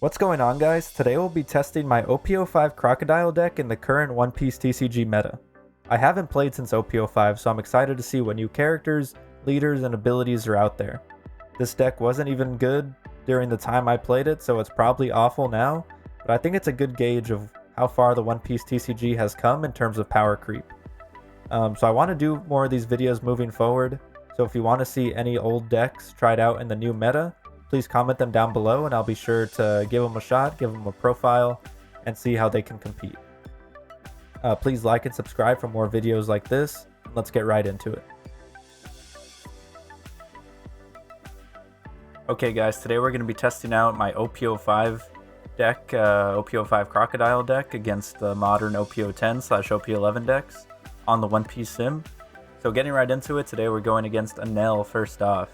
What's going on, guys? Today we'll be testing my OP05 Crocodile deck in the current One Piece TCG meta. I haven't played since OP05, so I'm excited to see what new characters, leaders, and abilities are out there. This deck wasn't even good during the time I played it, so it's probably awful now, but I think it's a good gauge of how far the One Piece TCG has come in terms of power creep. So I want to do more of these videos moving forward, so if you want to see any old decks tried out in the new meta, please comment them down below and I'll be sure to give them a shot, give them a profile, and see how they can compete. Please like and subscribe for more videos like this. Let's get right into it. Okay guys, today we're going to be testing out my OP05 deck, OP05 Crocodile deck against the modern OP010/OP11 decks on the One Piece sim. So getting right into it, today we're going against Enel first off.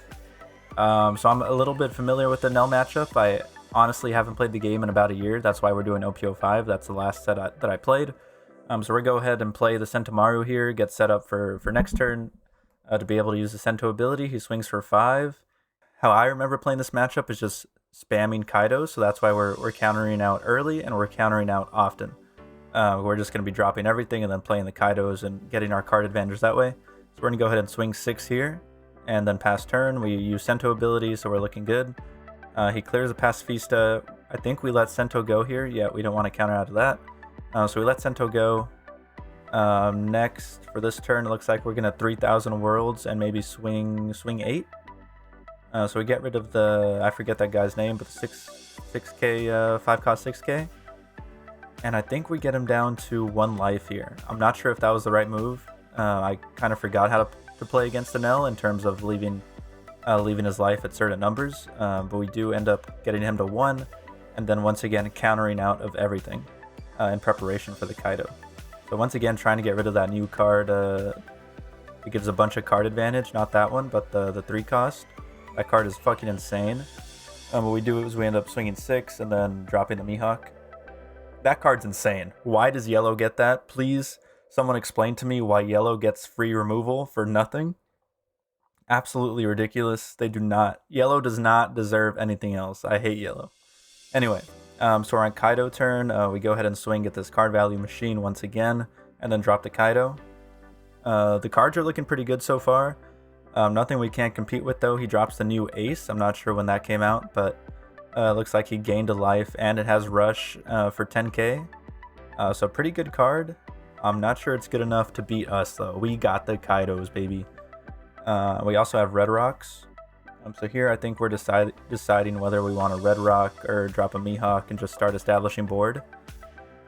So I'm a little bit familiar with the Enel matchup. I honestly haven't played the game in about a year. That's why we're doing OP05. That's the last set that I played. So we're going to go ahead and play the Sentomaru here, get set up for next turn to be able to use the Sento ability. He swings for 5. How I remember playing this matchup is just spamming Kaidos, so that's why we're countering out early and we're countering out often. We're just going to be dropping everything and then playing the Kaidos and getting our card advantage that way. So we're going to go ahead and swing 6 here. And then pass turn, we use Sento ability, so we're looking good. He clears a Pacifista. I think we let Sento go here. Yeah, we don't want to counter out of that. So we let Sento go. Next, for this turn, it looks like we're going to 3,000 Worlds and maybe swing 8. So we get rid of the, I forget that guy's name, but the 6k, 5 cost 6k. And I think we get him down to 1 life here. I'm not sure if that was the right move. I kind of forgot how to play against Enel in terms of leaving his life at certain numbers, but we do end up getting him to 1, and then once again countering out of everything in preparation for the Kaido. So once again trying to get rid of that new card. It gives a bunch of card advantage, not that one, but the 3 cost. That card is fucking insane. What we do is we end up swinging 6 and then dropping the Mihawk. That card's insane. Why does yellow get that? Please someone explain to me why yellow gets free removal for nothing. Absolutely ridiculous. They do not. Yellow does not deserve anything else. I hate yellow. Anyway, so we're on Kaido turn. We go ahead and swing at this card value machine once again, and then drop the Kaido. The cards are looking pretty good so far. Nothing we can't compete with though. He drops the new Ace. I'm not sure when that came out, but looks like he gained a life, and it has Rush for 10k. So pretty good card. I'm not sure it's good enough to beat us though. We got the Kaidos, baby. We also have Red Rocks. So here I think we're deciding whether we want a Red Rock or drop a Mihawk and just start establishing board.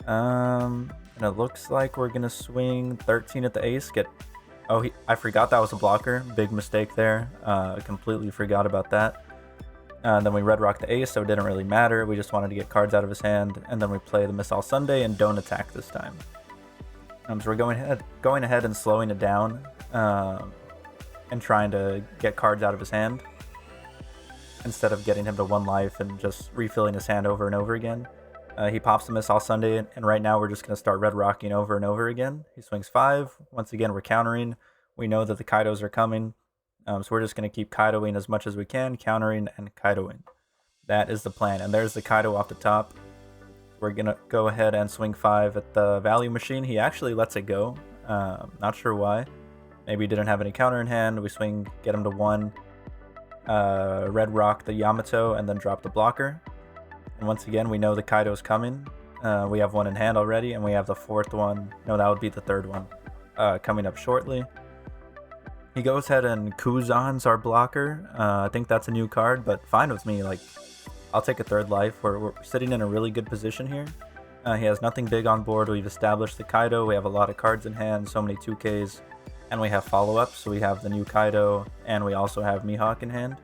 And it looks like we're gonna swing 13 at the Ace. I forgot that was a blocker. Big mistake there. Completely forgot about that. Then we Red Rock the Ace, so it didn't really matter. We just wanted to get cards out of his hand, and then we play the Missile Sunday and don't attack this time. So we're going ahead and slowing it down and trying to get cards out of his hand instead of getting him to 1 life and just refilling his hand over and over again. He pops the Missile Sunday, and right now we're just going to start Red Rocking over and over again. He swings 5. Once again, we're countering. We know that the Kaidos are coming, so we're just going to keep Kaidoing as much as we can, countering and Kaidoing. That is the plan, and there's the Kaido off the top. We're going to go ahead and swing 5 at the value machine. He actually lets it go. Not sure why. Maybe he didn't have any counter in hand. We swing, get him to 1. Red Rock the Yamato, and then drop the blocker. And once again, we know the Kaido's coming. We have 1 in hand already, and we have the 4th one. No, that would be the 3rd one coming up shortly. He goes ahead and Kuzan's our blocker. I think that's a new card, but fine with me. Like, I'll take a 3rd life. We're sitting in a really good position here. He has nothing big on board. We've established the Kaido. We have a lot of cards in hand, so many 2Ks. And we have follow-ups, so we have the new Kaido, and we also have Mihawk in hand.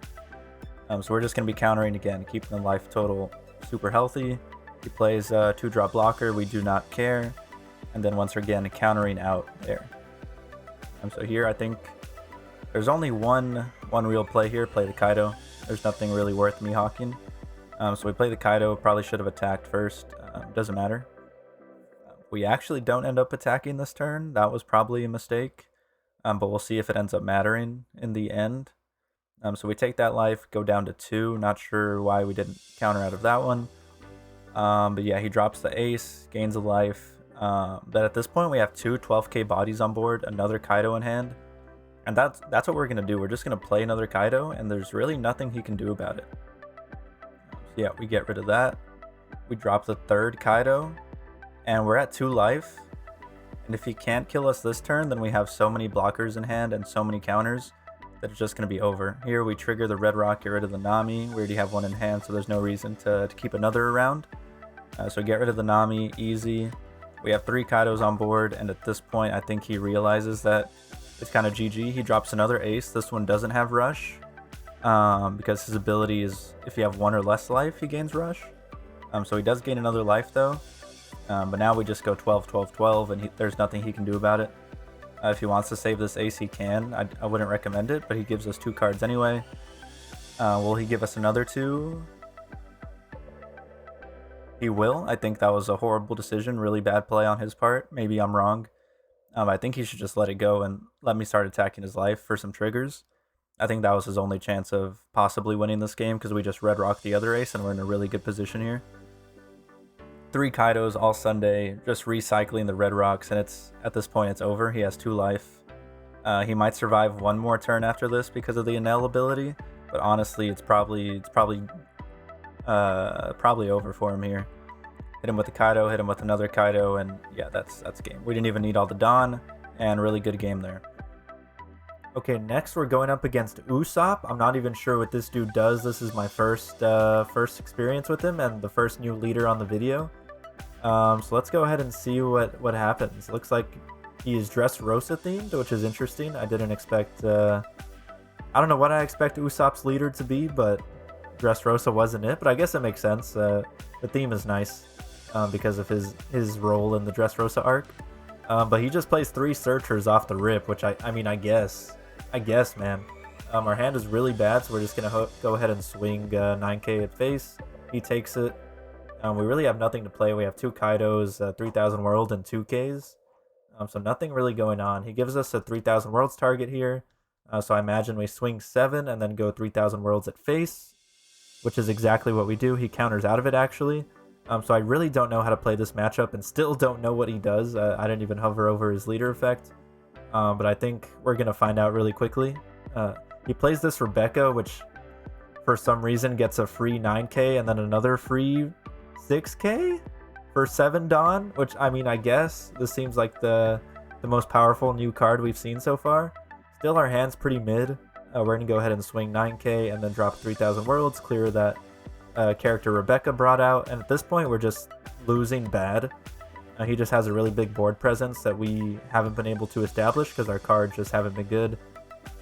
So we're just going to be countering again, keeping the life total super healthy. He plays 2-drop blocker. We do not care. And then once again, countering out there. So here, I think there's only one real play here. Play the Kaido. There's nothing really worth Mihawking. So we play the Kaido, probably should have attacked first, doesn't matter. We actually don't end up attacking this turn. That was probably a mistake, but we'll see if it ends up mattering in the end. So we take that life, go down to 2, not sure why we didn't counter out of that one. But yeah, he drops the ace, gains a life. But at this point, we have two 12k bodies on board, another Kaido in hand. And that's what we're going to do. We're just going to play another Kaido, and there's really nothing he can do about it. So yeah, we get rid of that. We drop the third Kaido, and we're at 2 life. And if he can't kill us this turn, then we have so many blockers in hand and so many counters that it's just going to be over. Here we trigger the red rock, get rid of the Nami. We already have one in hand, so there's no reason to keep another around. So get rid of the Nami, easy. We have 3 Kaidos on board, and at this point I think he realizes that it's kind of GG. He drops another ace. This one doesn't have rush, because his ability is if you have 1 or less life, he gains rush. So he does gain another life though. But now we just go 12, 12, 12, and there's nothing he can do about it. If he wants to save this ace, he can. I wouldn't recommend it, but he gives us 2 cards anyway. Will he give us another 2? He will. I think that was a horrible decision, really bad play on his part. Maybe I'm wrong. I think he should just let it go and let me start attacking his life for some triggers. I think that was his only chance of possibly winning this game because we just red rocked the other ace and we're in a really good position here. 3 Kaidos all Sunday, just recycling the red rocks, and at this point it's over. He has 2 life. He might survive 1 more turn after this because of the Enel ability, but honestly, it's probably over for him here. Hit him with the Kaido, hit him with another Kaido, and yeah, that's game. We didn't even need all the Dawn, and really good game there. Okay, next we're going up against Usopp. I'm not even sure what this dude does. This is my first experience with him and the first new leader on the video. So let's go ahead and see what happens. Looks like he is Dressrosa themed, which is interesting. I didn't expect... I don't know what I expect Usopp's leader to be, but Dressrosa wasn't it. But I guess it makes sense. The theme is nice because of his role in the Dressrosa arc. But he just plays 3 Searchers off the rip, which I mean, I guess, man. Our hand is really bad, so we're just going to go ahead and swing 9k at face. He takes it. We really have nothing to play. We have 2 Kaidos, 3000 World, and 2Ks. So nothing really going on. He gives us a 3000 Worlds target here. So I imagine we swing 7 and then go 3000 Worlds at face, which is exactly what we do. He counters out of it, actually. So I really don't know how to play this matchup and still don't know what he does. I didn't even hover over his leader effect. But I think we're going to find out really quickly. He plays this Rebecca, which for some reason gets a free 9k and then another free 6k for 7 Dawn, which, I mean, I guess this seems like the most powerful new card we've seen so far. Still, our hand's pretty mid. We're going to go ahead and swing 9k and then drop 3000 Worlds, clear that character Rebecca brought out, and at this point we're just losing bad. He just has a really big board presence that we haven't been able to establish because our cards just haven't been good.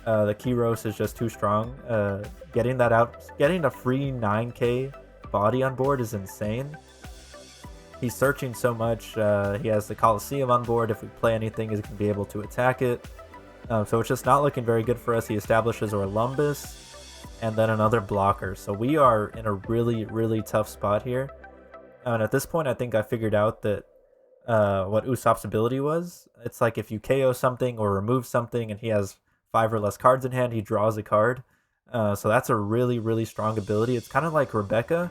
The CROC is just too strong. Getting that out, getting a free 9k body on board is insane. He's searching so much. He has the Coliseum on board. If we play anything, he's going to be able to attack it. So it's just not looking very good for us. He establishes Orlumbus and then another blocker. So we are in a really, really tough spot here. And at this point, I think I figured out that what Usopp's ability was. It's like if you KO something or remove something and he has 5 or less cards in hand, he draws a card. So that's a really, really strong ability. It's kind of like Rebecca,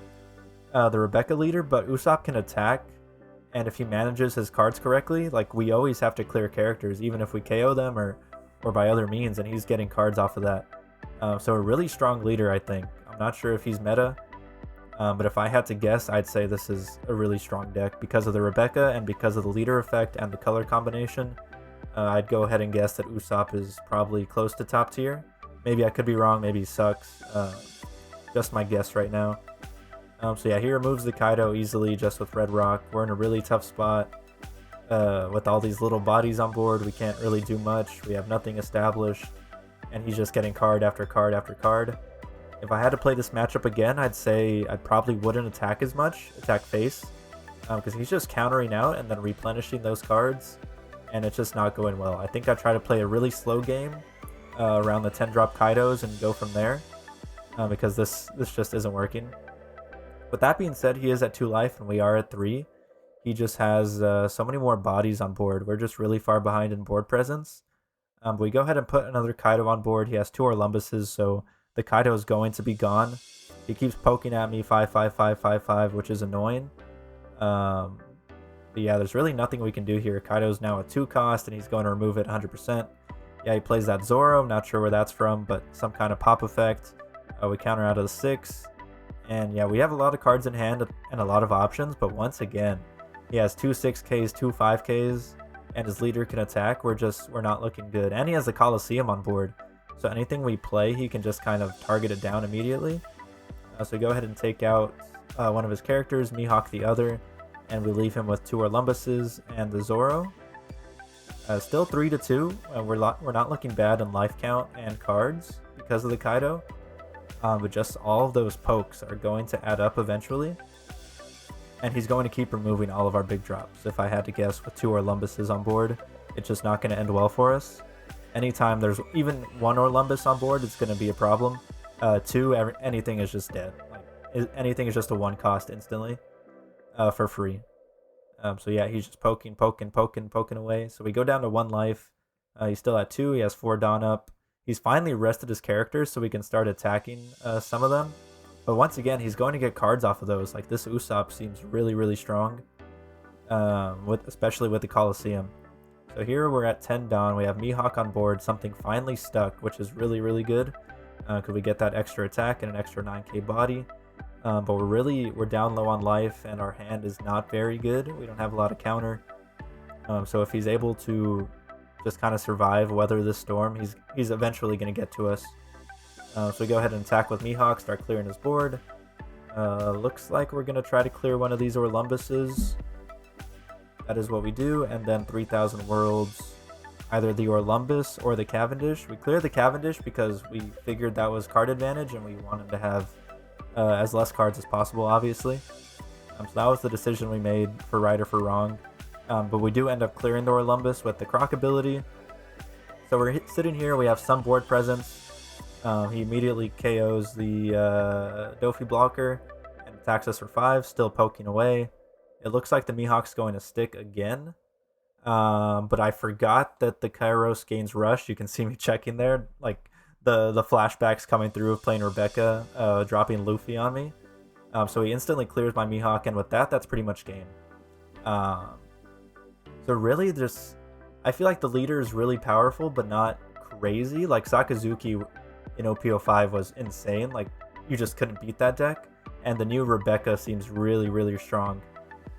the Rebecca leader, but Usopp can attack. And if he manages his cards correctly, like, we always have to clear characters, even if we KO them or by other means, and he's getting cards off of that. So a really strong leader, I think. I'm not sure if he's meta, but if I had to guess, I'd say this is a really strong deck because of the Rebecca and because of the leader effect and the color combination. I'd go ahead and guess that Usopp is probably close to top tier. Maybe I could be wrong, maybe he sucks. Just my guess right now. So yeah, he removes the Kaido easily just with Red Rock. We're in a really tough spot. With all these little bodies on board, we can't really do much. We have nothing established, and he's just getting card after card after card. If I had to play this matchup again, I'd say I probably wouldn't attack as much, attack face, because he's just countering out and then replenishing those cards, and it's just not going well. I think I'd try to play a really slow game around the 10-drop Kaidos and go from there, because this just isn't working. With that being said, he is at 2 life and we are at 3. He just has so many more bodies on board. We're just really far behind in board presence. But we go ahead and put another Kaido on board. He has 2 Orlumbuses, so the Kaido is going to be gone. He keeps poking at me 5-5-5-5-5, which is annoying. But yeah, there's really nothing we can do here. Kaido's now a 2 cost, and he's going to remove it 100%. Yeah, he plays that Zoro. I'm not sure where that's from, but some kind of pop effect. We counter out of the 6. And yeah, we have a lot of cards in hand and a lot of options, but once again, he has 2 6Ks, 2 5Ks, and his leader can attack. We're not looking good. And he has the Coliseum on board, so anything we play, he can just kind of target it down immediately. So go ahead and take out one of his characters, Mihawk the other, and we leave him with 2 Orlumbuses and the Zoro. Still 3-2. We're not looking bad in life count and cards because of the Kaido. But just all of those pokes are going to add up eventually. And he's going to keep removing all of our big drops. If I had to guess, with 2 Orlumbuses on board, it's just not going to end well for us. Anytime there's even 1 Orlumbus on board, it's going to be a problem. 2, anything is just dead. Like anything is just a 1 cost instantly, for free. So yeah, he's just poking away. So we go down to 1 life. He's still at 2. He has 4 Dawn up. He's finally rested his characters so we can start attacking some of them. But once again, he's going to get cards off of those. Like this Usopp seems really, really strong, especially with the Coliseum. So here we're at 10 Dawn. We have Mihawk on board. Something finally stuck, which is really, really good. Because we get that extra attack and an extra 9k body. But we're down low on life, and our hand is not very good. We don't have a lot of counter. So if he's able to just kind of survive, weather this storm, he's eventually going to get to us. So we go ahead and attack with Mihawk, start clearing his board. Looks like we're going to try to clear one of these Orlumbuses. That is what we do, and then 3,000 worlds, either the Orlumbus or the Cavendish. We clear the Cavendish because we figured that was card advantage, and we wanted to have as less cards as possible, obviously. So that was the decision we made, for right or for wrong. But we do end up clearing the Orlumbus with the CROC ability. So we're sitting here, we have some board presence. He immediately KOs the Dofi blocker and attacks us for 5, still poking away. It looks like the Mihawk's going to stick again. But I forgot that the Kairos gains rush. You can see me checking there, like the flashbacks coming through of playing Rebecca, dropping Luffy on me. So he instantly clears my Mihawk, and with that, that's pretty much game. So really, I feel like the leader is really powerful, but not crazy. Like Sakazuki in OPO5 was insane. Like you just couldn't beat that deck. And the new Rebecca seems really, really strong,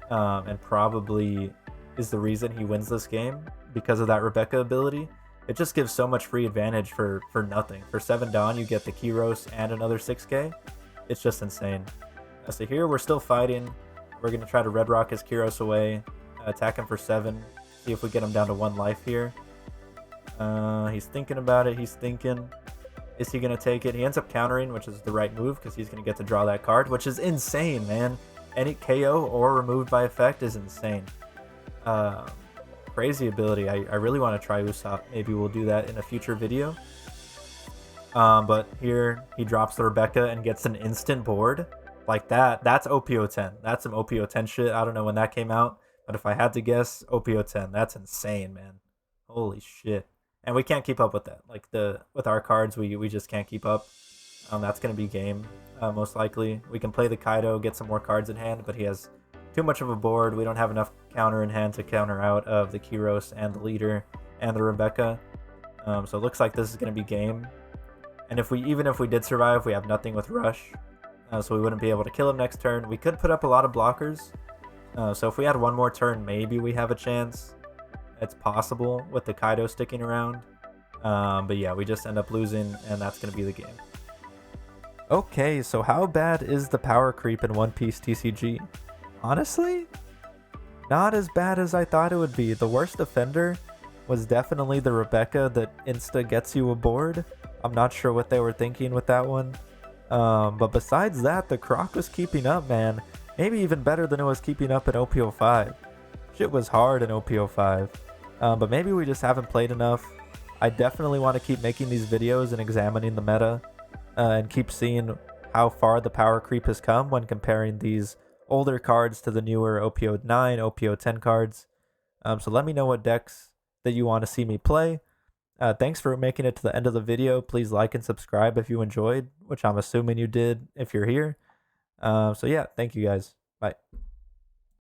and probably is the reason he wins this game because of that Rebecca ability. It just gives so much free advantage for nothing. For 7 Dawn, you get the Kyros and another 6k. It's just insane. So here we're still fighting. We're going to try to Red Rock his Kyros away, attack him for 7, see if we get him down to 1 life here. He's thinking about it. He's thinking, is he going to take it? He ends up countering, which is the right move because he's going to get to draw that card, which is insane, man. Any KO or removed by effect is insane. Crazy ability. I really want to try Usopp. Maybe we'll do that in a future video. But here he drops the Rebecca and gets an instant board like that. That's OPO10. That's some OPO10 shit. I don't know when that came out, but if I had to guess, OPO10. That's insane, man. Holy shit. And we can't keep up with that. Like with our cards, we just can't keep up. That's gonna be game, most likely. We can play the Kaido, get some more cards in hand, but he has too much of a board. We don't have enough counter in hand to counter out of the Kyros and the leader and the Rebecca. So it looks like this is going to be game. And even if we did survive, we have nothing with rush. So we wouldn't be able to kill him next turn. We could put up a lot of blockers. So if we had one more turn, maybe we have a chance. It's possible with the Kaido sticking around. But yeah, we just end up losing, and that's going to be the game. Okay, so how bad is the power creep in One Piece TCG? Honestly, not as bad as I thought it would be. The worst offender was definitely the Rebecca that insta gets you aboard. I'm not sure what they were thinking with that one. But besides that, the CROC was keeping up, man. Maybe even better than it was keeping up in OPO5. Shit was hard in OPO5. But maybe we just haven't played enough. I definitely want to keep making these videos and examining the meta. And keep seeing how far the power creep has come when comparing these older cards to the newer OPO9, OPO10 cards. So let me know what decks that you want to see me play. Thanks for making it to the end of the video. Please like and subscribe if you enjoyed, which I'm assuming you did if you're here. So yeah, thank you guys. Bye.